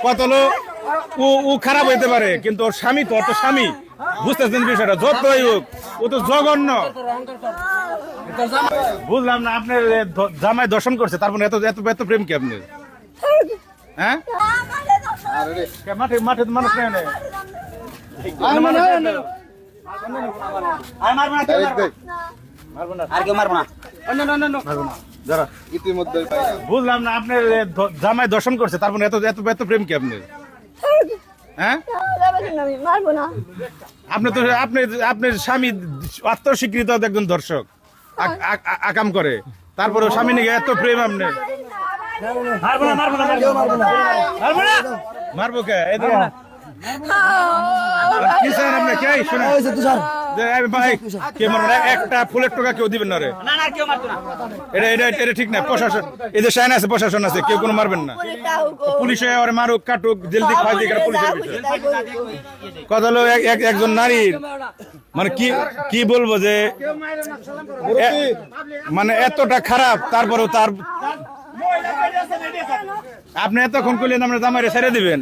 কত লোক ও খারাপ হইতে পারে, কিন্তু ওর স্বামী তো, ওর তো স্বামী, বুঝতেছেন বিষয়টা? যতই হোক ও তো জঘন্য। বুঝলাম না, আপনার জামাই দর্শন করছে, তারপরে এত এত এত প্রেম কি আপনি? হ্যাঁ, মাঠে মাঠে মানুষ নেই। বুঝলাম না, আপনার জামাই দর্শন করছে, তারপরে এত এত এত প্রেম কি আপনি? হ্যাঁ, আপনি তো আপনার স্বামী আত্মস্বীকৃত একজন দর্শক আকাম করে, তারপরে স্বামী নিয়ে এত প্রেম আপনি? মারবো কে? একটা ফুলের টোকা কেউ দিবেন না রে, এটা ঠিক না। প্রশাসন, এদের সাইন আছে, প্রশাসন আছে, কেউ কোনো মারবেন না। পুলিশে মারুক, কাটুক, জেল দিক, পুলিশের বিষয়। কথা হলো একজন নারীর মানে কি বলবো যে মানে এতটা খারাপ, তারপরেও তার আপনি এতক্ষণ করলেন আমরা জামাইরে ছেড়ে দিবেন,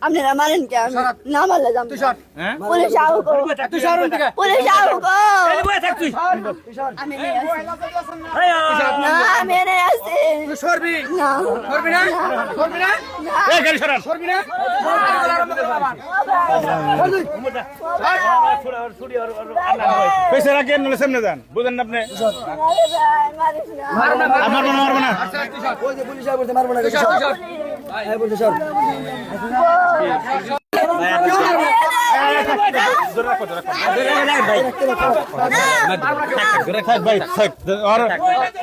আপনারা মারেন কে? না মারলে যাম পুলিশ আউ কো, পুলিশ আউ কো, আমি মেরে আসি সরবি না, সরবি না, সরবি না, এই গাড়ি সরান, সরবি না, পেছে রাখেন, নলে সামনে যান, বুঝেন না আপনি? মারবো না, ওই যে পুলিশ আইবো, মারবো না, এই বলতে সর।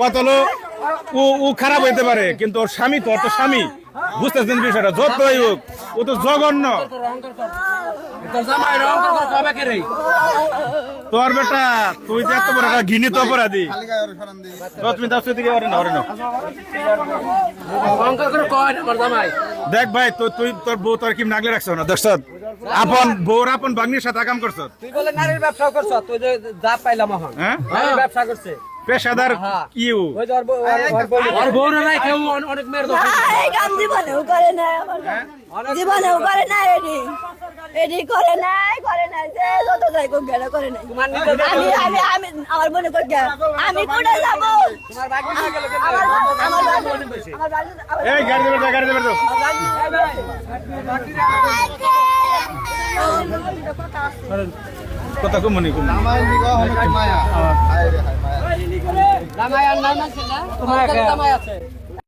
কত লোক ও খারাপ হইতে পারে, কিন্তু ওর স্বামী তো, ওর তো স্বামী, বুঝতেছেন বিষয়টা? যতই হোক ও তো জঘন্য। তোর বেটা, তুই যে এত বড় একটা ঘৃণিত অপরাধী, তুমি তার দিকে দেখ ভাই, তুই তোর বউ তোর কি নাগলে রাখছ না? দর্শক, আপন বউর আপন বাগনির সাথে কাম করছ, তুই বলে নারীর ব্যবসা করছ, তুই যে যা পাইলাম এখন, হ্যাঁ ব্যবসা করছে পেশাদার কি ও? ওই যে আর বউরা নাই, কেউ অনেক মেয়ের দোষ এই কাম জীবনেও করে না, জীবনেও করে না, এডি করে নাই যে যত যাই কোক গেল করে নাই। আমি আমার মনে কই গে আমি কোনে যাব? তোমার বাকি না গেল এই গাড়ি দেবে, গাড়ি দেবে তো কথা কম মনি কম জামাই নিগা হলো মায়া, হায় রে হায় মায়া। জামাই আর নাই না ছিল, তোমার কাছে জামাই আছে।